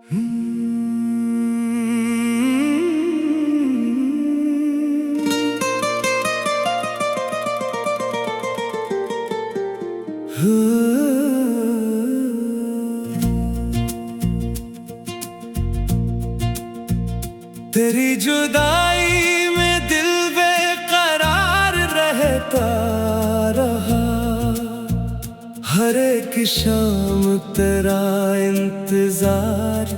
तेरी जुदाई में दिल बेकरार रहता रहा। हर एक शाम तेरा इंतजार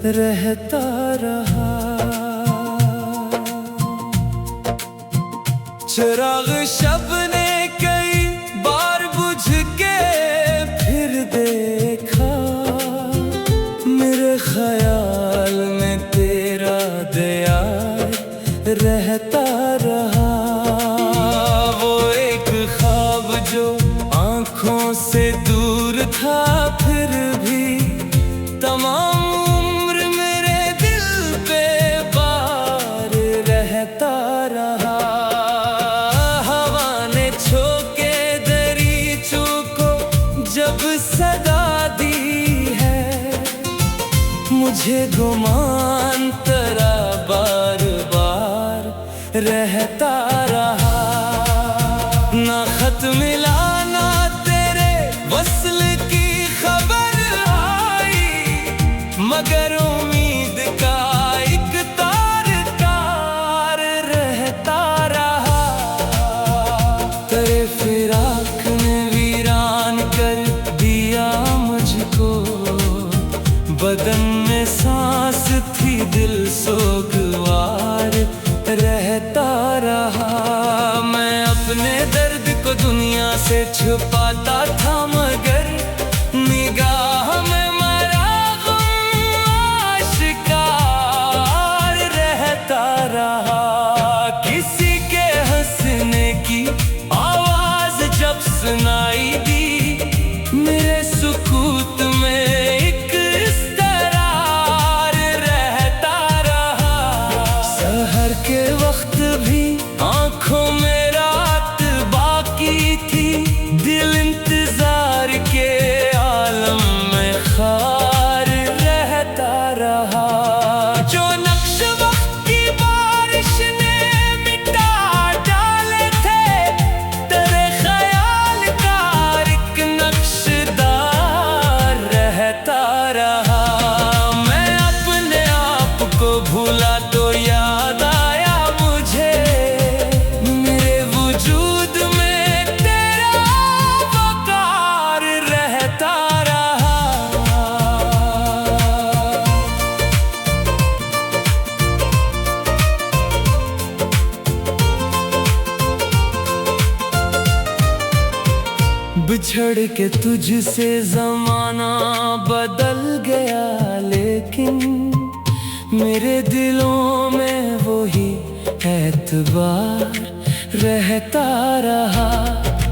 रहता रहा। चिराग शब ने कई बार बुझ के फिर देखा। मेरे ख्याल में तेरा दया रहता रहा। वो एक ख्वाब जो आँखों से दूर था, फिर भी तमाम उम्र मेरे दिल पे बार रहता रहा। हवा ने झोंके दरीचों को जब सदा दी है, मुझे गुमान तेरा बार बार रहता रहा। ना खत मिला ना तेरे वस्ल की खबर आई, मगर उम्मीद का एक तार तार रहता रहा। तेरे फिराक ने वीरान कर दिया मुझको, बदन में सांस थी दिल सोगवार रहता रहा। मैं अपने दर्द को दुनिया से छुपाता था, मगर निगाह में मेरा गम आशिकार रहता रहा। किसी के हंसने की आवाज जब सुनाई दी, मेरे सुकूत में एक इस्तरार रहता रहा। सहर के वक्त भी आंखों में रात बाकी थी, दिल इंतजार के आलम में खार रहता रहा। जो नक्श वक्त की बारिश ने मिटा डाले थे, तेरे ख्याल का एक नक्शदार रहता रहा। मैं अपने आप को भूला तो याद आया मुझे, मेरे वजूद में तेरा वकार रहता रहा। बिछड़ के तुझसे जमाना बदल गया, लेकिन मेरे दिलों में वही एतबार रहता रहा।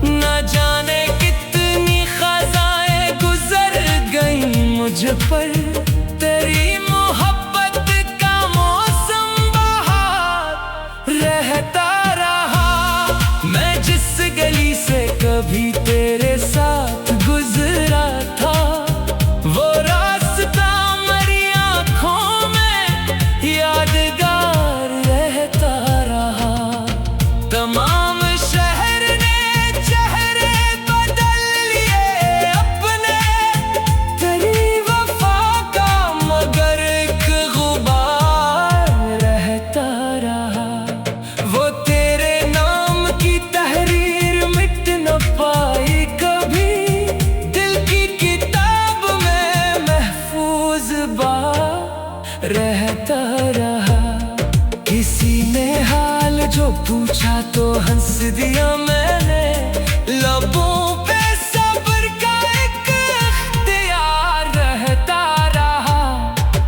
न जाने कितनी खज़ाएं गुजर गई मुझ पर, तेरी मोहब्बत का मौसम बहार रहता रहा। मैं जिस गली से कभी तेरे साथ गुजरा था, वो रास्ता मेरी आँखों में यादगार रहता रहा। तमाम शहर ने चेहरे बदल लिए अपने, तेरी वफा का मगर एक गुबार रहता रहा। वो तेरे नाम की तहरीर मिट न पाई कभी, दिल की किताब में महफूज बार रहता रहा। किसी ने हाल जो पूछा तो हंस दिया मैंने, लबों पे सब्र का एक इख्तियार रहता रहा।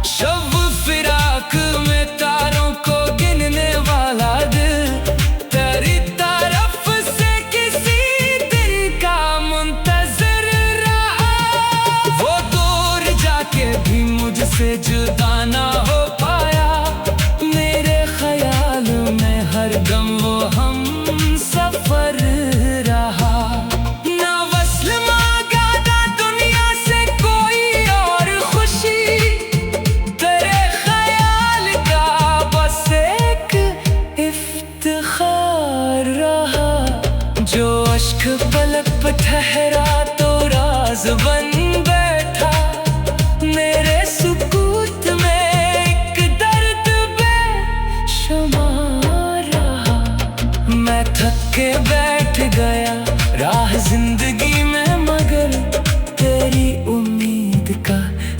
शब फिराक में तारों को गिनने वाला दिल, तेरी तरफ से किसी दिन का मुंतज़िर रहा। वो दूर जाके भी मुझसे जुदा ना हो पाया, मेरे ख्याल में हर दम वो हम सफर रहा। ना वस्ल मांगा ना दुनिया से कोई और खुशी,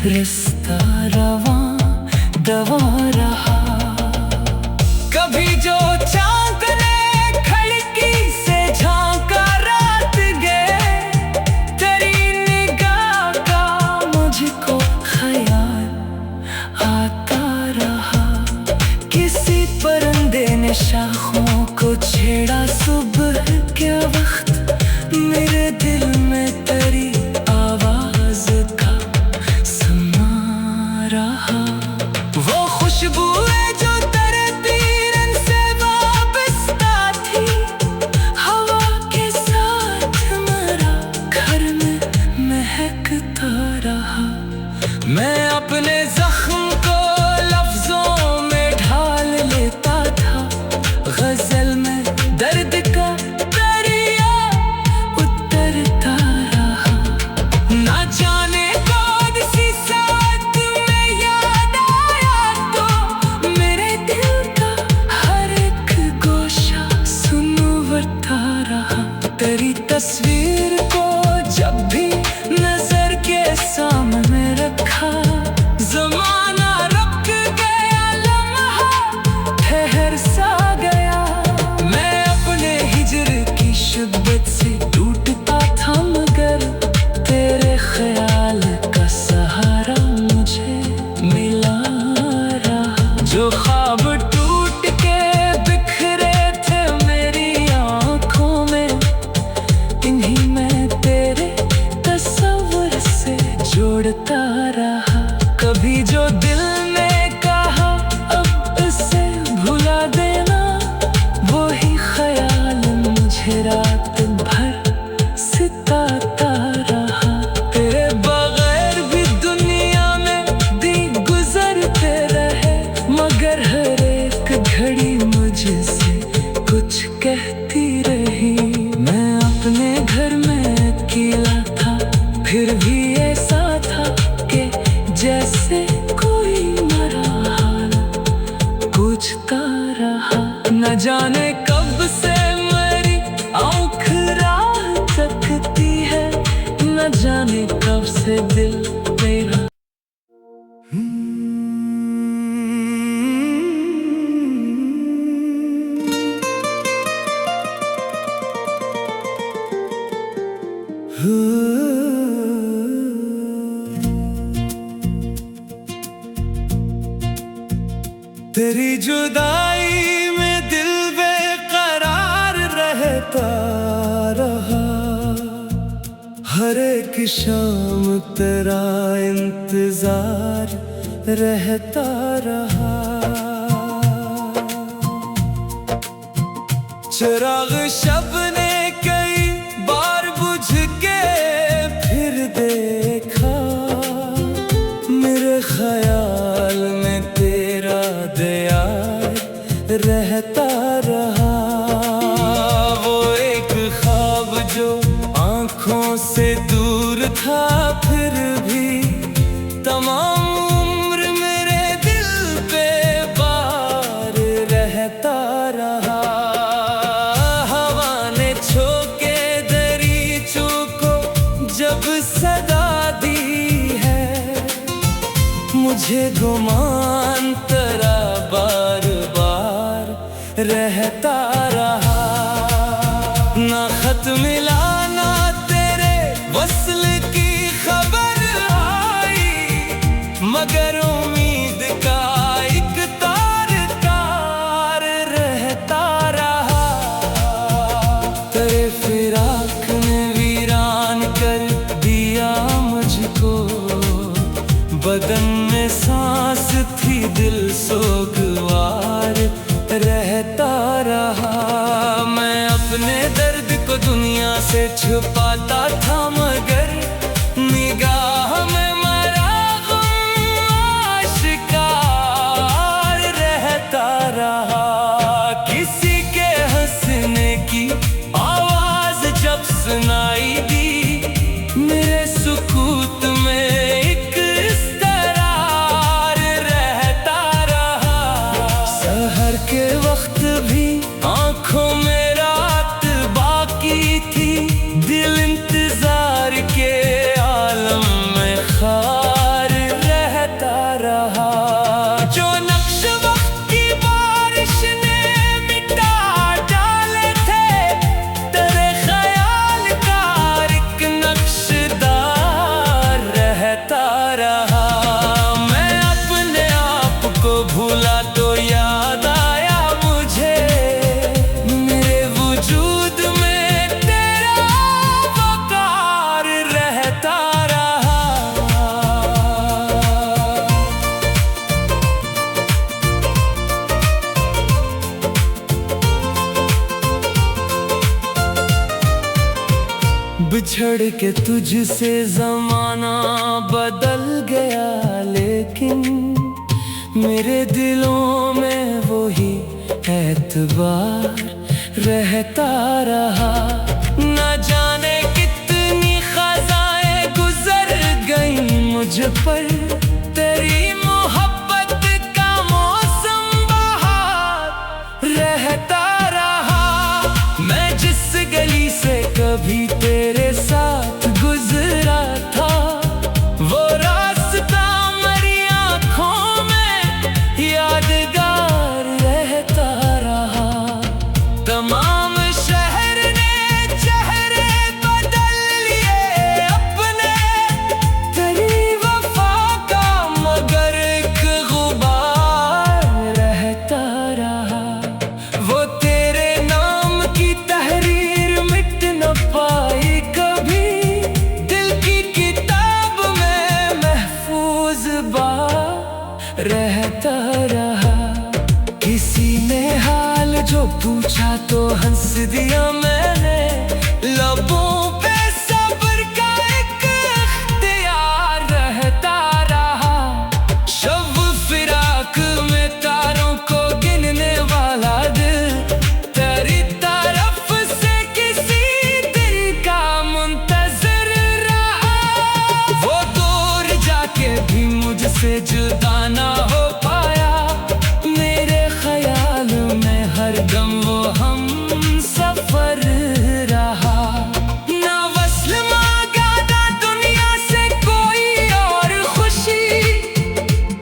रास्ता रवा दवा रहा। कभी जो चांद ने खिड़की से झांका रात गए, तेरी निगाह का मुझको ख्याल आता रहा। किसी परिंदे ने शाखों को छेड़ा सुबह के वक्त, मेरे दिल में तेरी आवाज का समा रहा। वो खुशबू है जो तेरे पीरन से वाबस्ता थी, हवा के साथ मेरा घर में महकता रहा। मैं अपने जख्म को लफ्जों में ढाल लेता था, गजल में दर्द का दरिया उतरता रहा। ना जाने कौन सी साथ में याद आया तो मेरे दिल का हर एक गोशा सुनवरता रहा। तेरी तस्वीर को जब भी नजर के सामने रखा, ज़माना रुक गया, लम्हा ठहर सा गया। मैं अपने हिजर की शिद्दत से टूटता था, मगर तेरे ख्याल का सहारा मुझे मिला रहा। जो ख्वाब टूट के बिखरे थे मेरी आँखों में, इन्हीं में तेरे तस्वीर से जोड़ता रहा। कभी जो दिल ने कहा अब इसे भुला देना, वही ख्याल मुझे रात भर सताता रहा। तेरे बगैर भी दुनिया में दिन गुजरते रहे, मगर हर एक घड़ी मुझसे कुछ कहती रही। मैं अपने घर में अकेला था, फिर भी ऐसा था कि जैसे कोई मरा हाल पूछता रहा। न जाने कब से मेरी आँख राह तकती है, न जाने कब से दिल मेरा। तेरी जुदाई में दिल बेकरार रहता रहा, हर एक शाम तेरा इंतजार रहता रहा। चिराग शब ने कई बार बुझ के फिर देखा, मेरे ख्याल में तेरा दया रहता रहा। वो एक ख्वाब जो आँखों से दूर था, फिर भी तमाम उम्र मेरे दिल पे बार रहता रहा। हवा ने झोंके दरीचों को जब सदा दी है, मुझे गुमान तेरा बार बार रहता रहा। ना खत मिला ना तेरे वस्ल की खबर आई, मगर उम्मीद का एक तार तार रहता रहा। तेरे फिराक ने वीरान कर दिया मुझको, बदन में सांस थी दिल सोगवार रहता रहा। मैं अपने दर्द को दुनिया से छुपाता था, मगर निगाह में मेरा गम आशिकार रहता रहा। किसी के हंसने की आवाज जब सुनाई दी, मेरे सुकूत में एक इस्तरार रहता रहा। सहर के वक्त भी आंखों में रात बाकी थी, दिल इंतजार के छोड़ के तुझसे जमाना बदल गया, लेकिन मेरे दिलों में वही एतबार रहता रहा। न जाने कितनी खज़ाएं गुजर गई मुझ पर, तेरी मोहब्बत का मौसम बहार रहता रहा। मैं जिस गली से कभी तेरे साथ गुजरा था, वो रास्ता मेरी आँखों में यादगार रहता रहा। तमाम शहर ने चेहरे बदल लिए अपने, तेरी वफा का मगर एक गुबार रहता रहा। वो तेरे नाम की तहरीर मिट न पाई कभी, दिल की किताब में महफूज बार रहता रहा। किसी ने हाल जो पूछा तो हंस दिया मैंने, लबों पे सब्र का एक इख्तियार रहता रहा। शब फिराक में तारों को गिनने वाला दिल, तेरी तरफ से किसी दिन का मुंतज़िर रहा। वो दूर जाके भी मुझसे जुदा ना हो पाया, मेरे ख्याल में हर दम वो हम सफर रहा। ना वस्ल मांगा ना दुनिया से कोई और खुशी,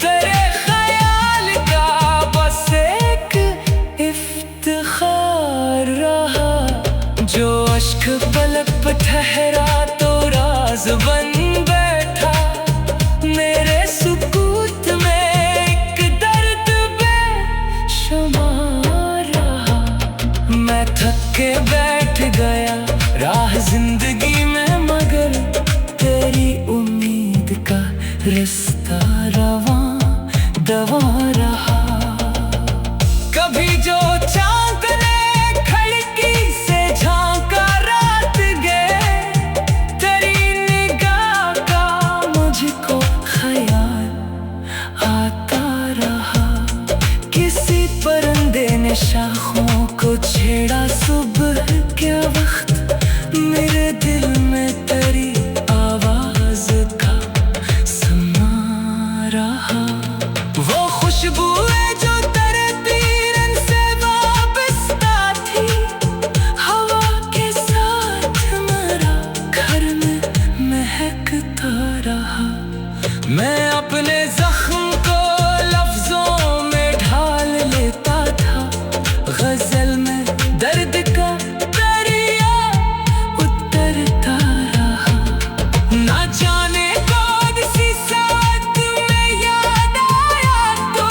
तेरे ख्याल का बस एक इफ्तिखार रहा। जो अश्क पलक पे ठहरा तो राज बन बैठा, मेरे सुकूत में एक दर्द बेशुमार रहा। मैं थक के बैठ गया राह जिंदगी में, मगर तेरी उम्मीद का रास्ता रवां दवा रहा। कभी जो चांद ने खिड़की से झांका रात गए, तेरी निगाह का मुझको ख्याल आता रहा। किसी परिंदे ने शाखों को छेड़ा सुबह के वक्त, मेरे दिल में तेरी आवाज का समा रहा। वो खुशबू है जो तेरे पीरन से वाबस्ता थी, हवा के साथ मेरा घर में महकता रहा। मैं अपने जख्म को लफ्जों में ढाल लेता था, गजल में दर्द का दरिया उतरता रहा। ना जाने कौन सी साथ में याद आया तो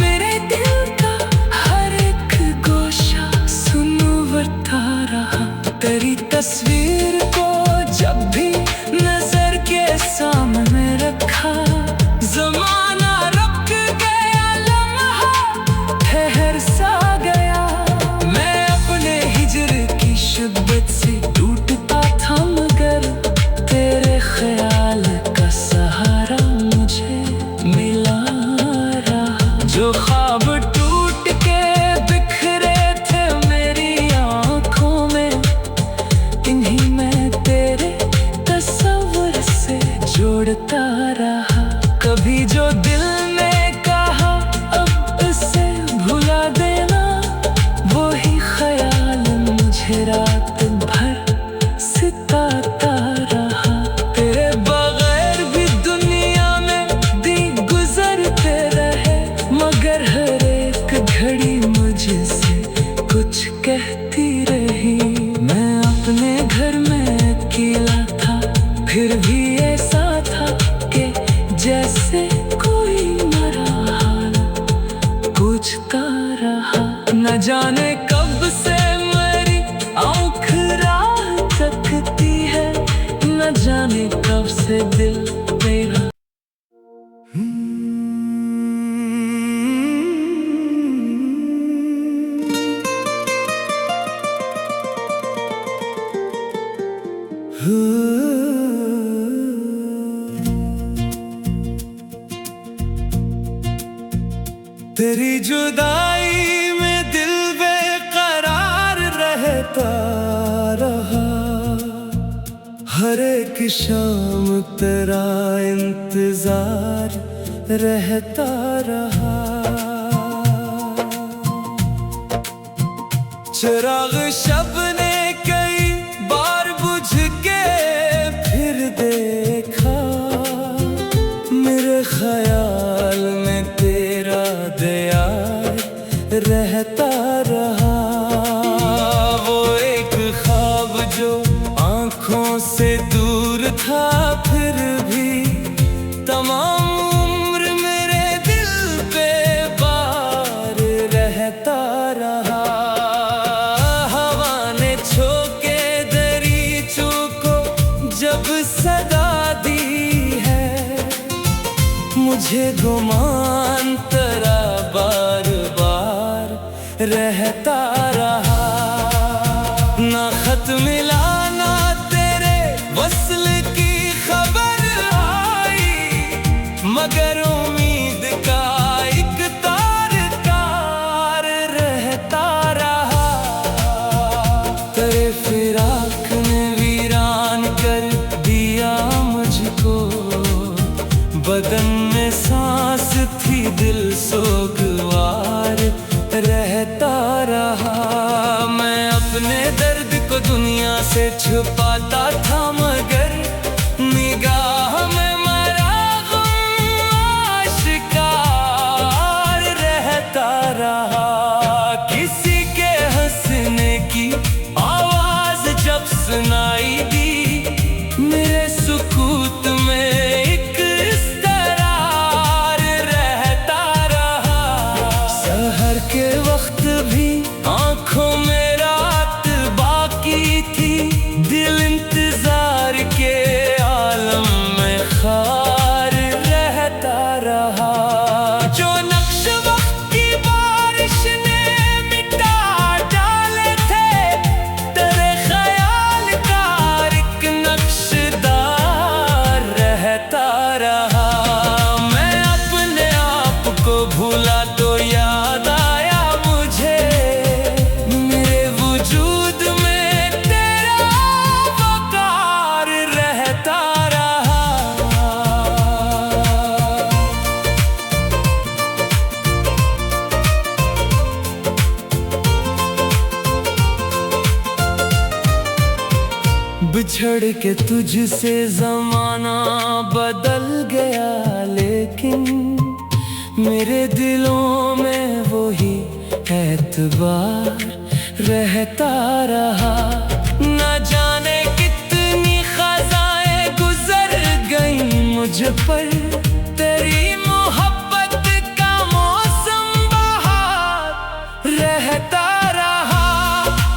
मेरे दिल का हर एक गोशा सुनवरता रहा। तेरी तस्वीर को जब भी नजर के सामने रखा, जमाना रुक गया, लम्हा ठहर सा गया। मैं अपने हिजर की शिद्दत से टूटता था, मगर तेरे ख्याल का सहारा मुझे मिला रहा। जो ख्वाब टूट के बिखरे थे मेरी आँखों में, इन्हीं में तेरे तस्वीर से जोड़ता रहा। कभी जो दिल ने कहा अब इसे भुला देना, वही ख्याल मुझे रात भर सताता रहा। तेरे बगैर भी दुनिया में दिन गुजरते रहे, मगर हर एक घड़ी मुझसे कुछ कहती रही। मैं अपने घर में अकेला था, फिर भी ऐसा था कि जैसे कोई मरा हाल पूछता रहा। न जाने कब से मेरी आँख राह तकती है, न जाने कब से दिल मेरा Who तेरी जुदाई में दिल बेकरार रहता रहा, हर एक शाम तेरा इंतजार रहता रहा। चिराग शब ने कई बार बुझ के फिर देखा, मेरे ख्याल में तेरा दियार रहता रहा। वो एक ख्वाब जो आँखों से दूर था, फिर भी तमाम उम्र मेरे दिल पे बार रहता रहा। हवा ने झोंके दरीचों को जब सदा दी है, मुझे गुमान तेरा बार बार रहता रहा। ना खत मिला ना तेरे वस्ल की खबर आई, मगर उम्मीद का एक तार रहता रहा। तेरे फिराक ने वीरान कर दिया मुझको, बदन में सांस थी दिल सोगवार रहता रहा। मैं अपने दर्द को दुनिया से छुपाता था, मगर निगाह में मेरा गम आशिकार रहता रहा। किसी के हंसने की आवाज जब सुनाई दी, मेरे सुकूत में एक इस्तरार रहता रहा। सहर के वक्त भी आंखों में रात बाकी थी, दिल इंतजार के आलम में खार रहता रहा। जो नक्श वक्त की बारिश ने मिटा डाले थे, तेरे ख्याल का एक नक्शदार रहता रहा। मैं अपने आप को भूला तो याद आया मुझे, मेरे वजूद में तेरा वकार रहता रहा। बिछड़ के तुझसे जमाना बदल गया, लेकिन मेरे दिलों में वही एतबार रहता रहा। न जाने कितनी खज़ाएं गुजर गई मुझ पर, तेरी मोहब्बत का मौसम बहार रहता रहा।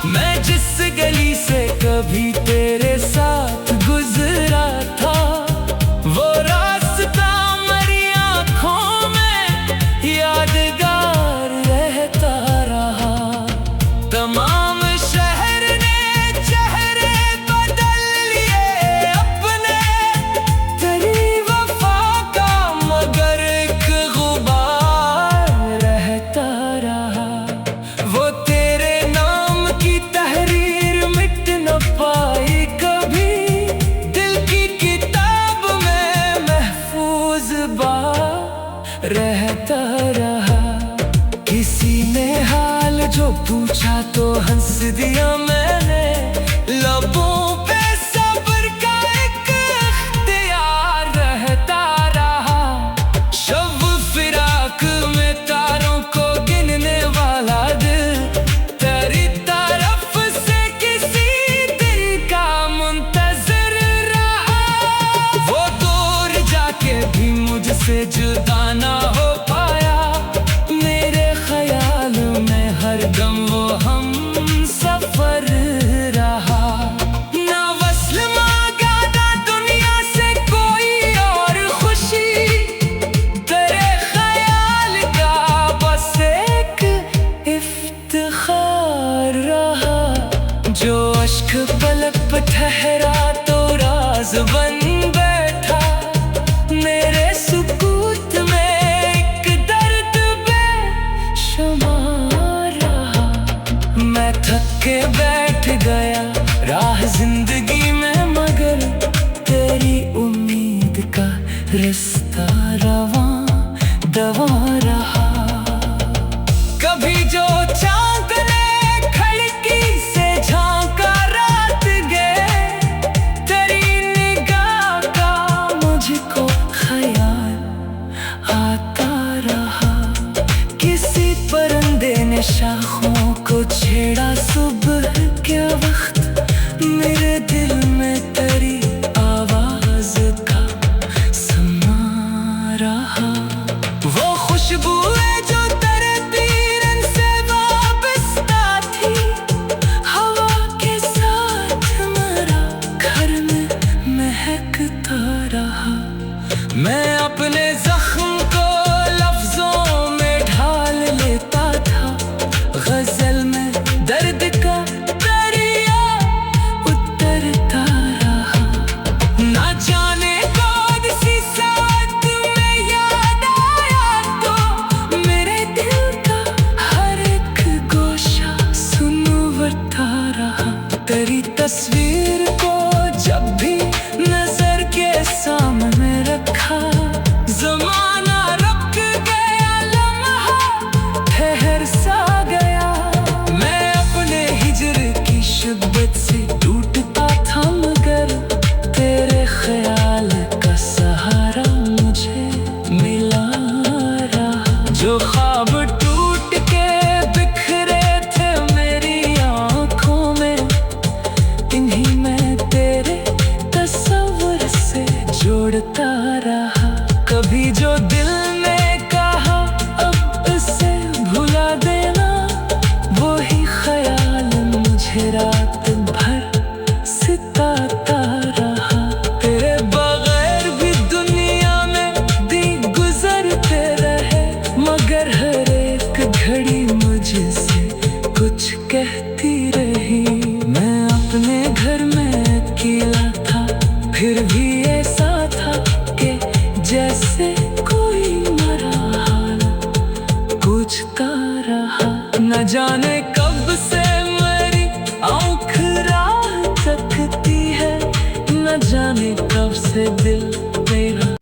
मैं जिस गली से कभी तेरे साथ गुजरा था, वो रास्ता मेरी आँखों में यादगार रहता रहा। तमाम शहर ने चेहरे बदल लिए अपने, तेरी वफा का मगर एक गुबार रहता रहा। वो तेरे नाम की तहरीर मिट न पाई कभी, दिल की किताब में महफूज रहता रहा। किसी ने हाल जो पूछा तो हंस दिया मैंने, लबों पे सब्र का एक इख्तियार रहता रहा। शब फिराक में तारों को गिनने वाला दिल, तेरी तरफ से किसी दिल का मुंतज़िर रहा। वो दूर जाके भी मुझसे जुदा ना हो पाया, मेरे ख्याल में हर दम वो हम सफर रहा। ना वस्ल मांगा ना दुनिया से कोई और खुशी, तेरे ख्याल का बस एक इफ्तिखार रहा। जो अश्क पलक पे ठहरा तो राज बन बैठा, मेरे सुकूत में रवा रहा। कभी जो चांद ने खिड़की से झांका रात गए, तेरी निगाह का मुझको ख्याल आता रहा। किसी परिंदे ने शाखों को छेड़ा सुबह के वक्त, मेरे दिल में तेरी आवाज का समा रहा। वो खुशबू है जो तेरे पीरन से वाबस्ता थी, हवा के साथ मेरा घर में महकता रहा। मैं अपने जख्म को लफ्जों में ढाल लेता था, गजल में दर्द का दरिया उतरता रहा। ना जाने कौन सी साथ में याद आया तो मेरे दिल का हर एक गोशा सुनवरता रहा। तेरी तस्वीर को जब भी नजर के सामने रखा, ज़माना रुक गया, लम्हा ठहर सा गया। मैं अपने हिजर की शिद्दत से टूटता था, मगर तेरे ख्याल का सहारा मुझे मिला रहा। जो ख्वाब टूट के बिखरे थे मेरी आँखों में, इन्हीं में तेरे तस्वीर से जोड़ता रहा। कभी जो दिल ने कहा अब इसे भुला देना, वही ख्याल मुझे रात भर सिताता रहा। तेरे बगैर भी दुनिया में दिन गुजरते रहे, मगर हर एक घड़ी मुझसे कुछ कहती रही। मैं अपने घर में अकेला था, फिर भी ऐसा था कि जैसे कोई मरा हाल पूछता रहा। न जाने कब से मेरी आँख राह तकती है, न जाने कब से दिल मेरा।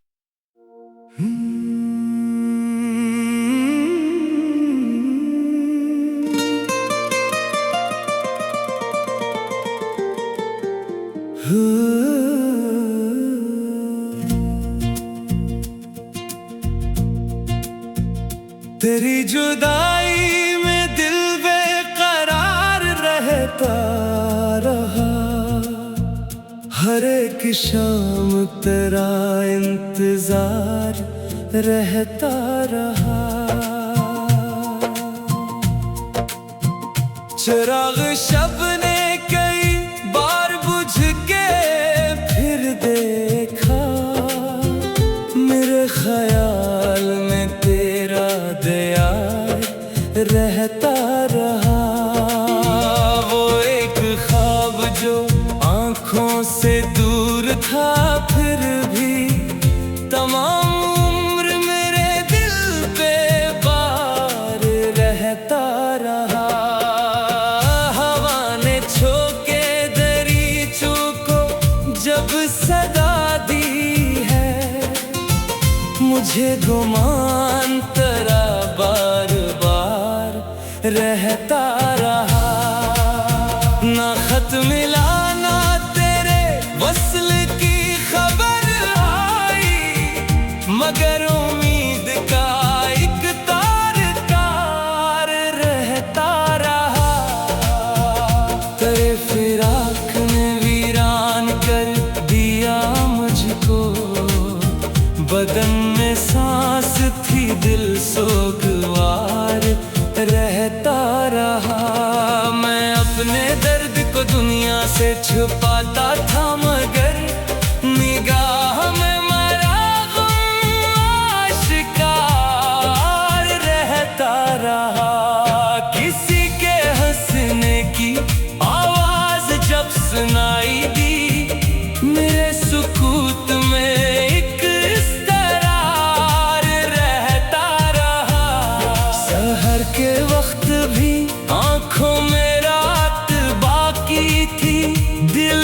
तेरी जुदाई में दिल बेकरार रहता रहा, हर एक शाम तेरा इंतजार रहता रहा। चिराग शब ने कई बार बुझ के फिर देखा, मेरे ख्याल में तेरा दया रहता रहा। वो एक ख्वाब जो आँखों से दूर था, फिर भी तमाम उम्र मेरे दिल पे बार रहता रहा। हवा ने छोके दरीचों को जब सदा दी है, मुझे गुमान तेरा बार बार रहता रहा। ना खत मिला ना तेरे वस्ल की खबर आई, मगर उम्मीद का एक तार तार रहता रहा। तेरे फिराक ने वीरान कर दिया मुझको, बदन में सांस थी दिल सोगवार रहता रहा। मैं अपने दर्द को दुनिया से छुपाता था, मगर निगाह में मेरा गम आशिकार रहता रहा। किसी के हंसने की आवाज जब सुनाई दी, मेरे सुकूत में एक इस्तरार रहता रहा। सहर के वक्त भी आँखों में रात बाकी थी, दिल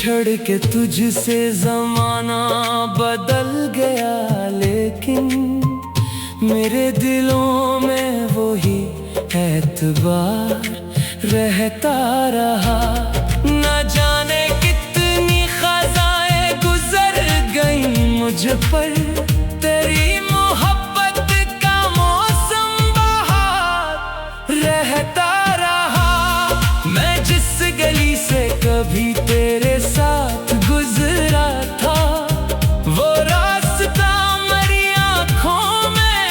बिछड़ के तुझसे जमाना बदल गया, लेकिन मेरे दिलों में वही एतबार रहता रहा। न जाने कितनी खज़ाएं गुजर गई मुझ पर, तेरी मोहब्बत का मौसम बहार रहता रहा। मैं जिस गली से कभी तेरे साथ गुजरा था, वो रास्ता मेरी आँखों में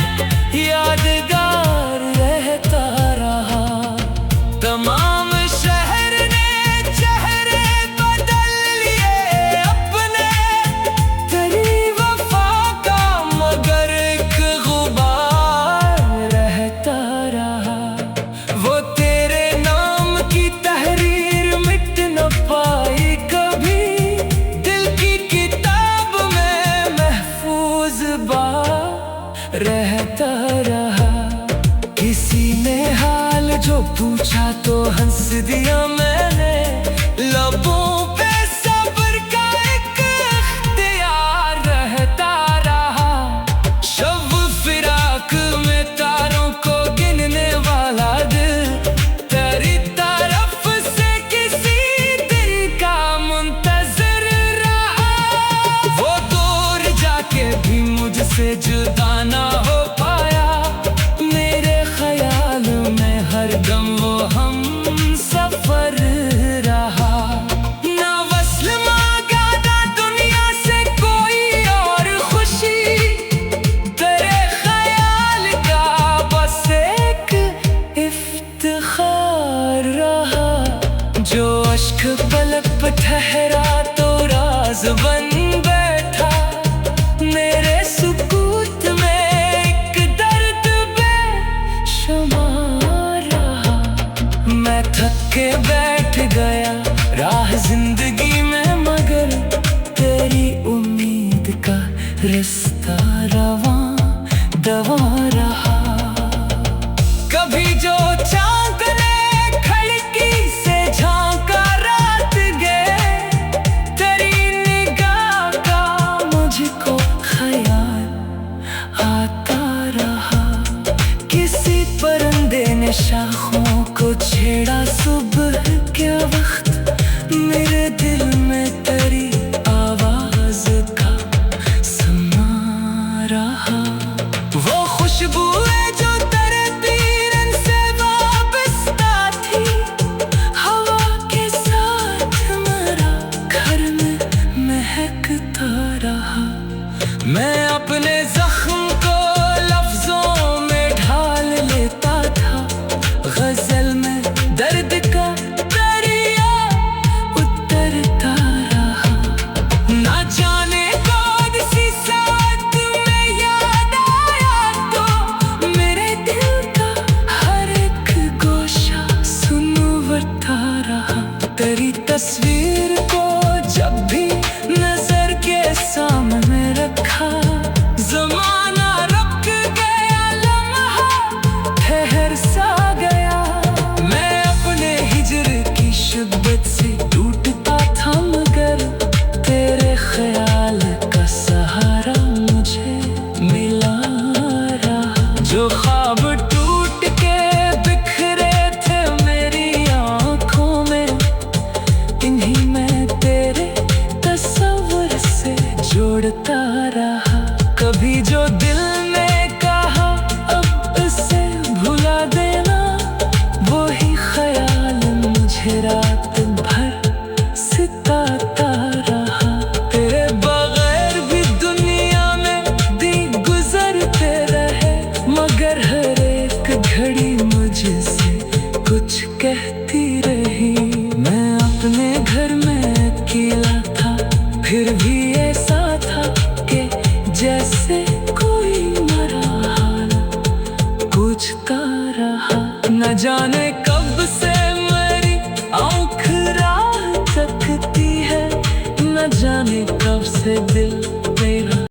यादगार रहता रहा। तमाम शहर ने चेहरे बदल लिए अपने, तेरी वफा का मगर एक गुबार रहता रहा। वो तेरे नाम की तहरीर मिट न पाई कभी, दिल की किताब में महफूज बार रहता रहा। किसी ने हाल जो पूछा तो हंस दिया मैंने, लबों पे सब्र का एक इख्तियार रहता रहा। शब फिराक में तारों को गिनने वाला दिल, तेरी तरफ से किसी दिल का मुंतज़िर रहा। वो दूर जाके भी मुझसे जुदा ना हो पाया, मेरे ख्याल में हर दम वो हम सफर रहा। ना वस्ल मांगा ना दुनिया से कोई और खुशी, तेरे ख्याल का बस एक इफ्तिखार रहा। जो अश्क पलक पे ठहरा तो राज बन बैठा, मेरे सुकूत में एक दर्द बेशुमार रहा। मैं थक के बैठ गया राह जिंदगी में, मगर तेरी उम्मीद का रास्ता रवां दवां रहा। कभी जो चांद ने खिड़की से झांका रात गए, तेरी निगाह का मुझको ख्याल आता रहा। किसी परिंदे ने शाखों को छेड़ा सुबह के वक्त, मेरे दिल में तेरी आवाज का समा रहा। वो खुशबू है जो तेरे पीरन से वाबस्ता थी, हवा के साथ मेरा घर में महकता रहा। मैं अपने जख्म को लफ्जों में ढाल लेता था, गजल में दर्द का दरिया उतरता रहा। ना जाने कौन सी साथ में याद आया तो मेरे दिल का हर एक गोशा सुनवरता रहा। तेरी तस्वीर को जब भी नजर के सामने रखा, ज़माना रुक गया, लम्हा ठहर सा गया। मैं अपने हिजर की शिद्दत से टूटता था, मगर तेरे ख्याल का सहारा मुझे मिला रहा। जो ख्वाब टूट के बिखरे थे मेरी आँखों में, इन्हीं में तेरे तस्वीर से जोड़ता रहा। कभी जो दिल ने कहा अब इसे भुला देना, वही ख्याल मुझे रात भर सताता रहा। तेरे बगैर भी दुनिया में दिन गुजरते रहे, मगर हर एक घड़ी मुझसे कुछ कहती रही। मैं अपने घर में अकेला था, फिर भी ऐसा था कि जैसे कोई मरा हाल पूछता रहा। न जाने कब से मेरी आँख राह तकती है, न जाने कब से दिल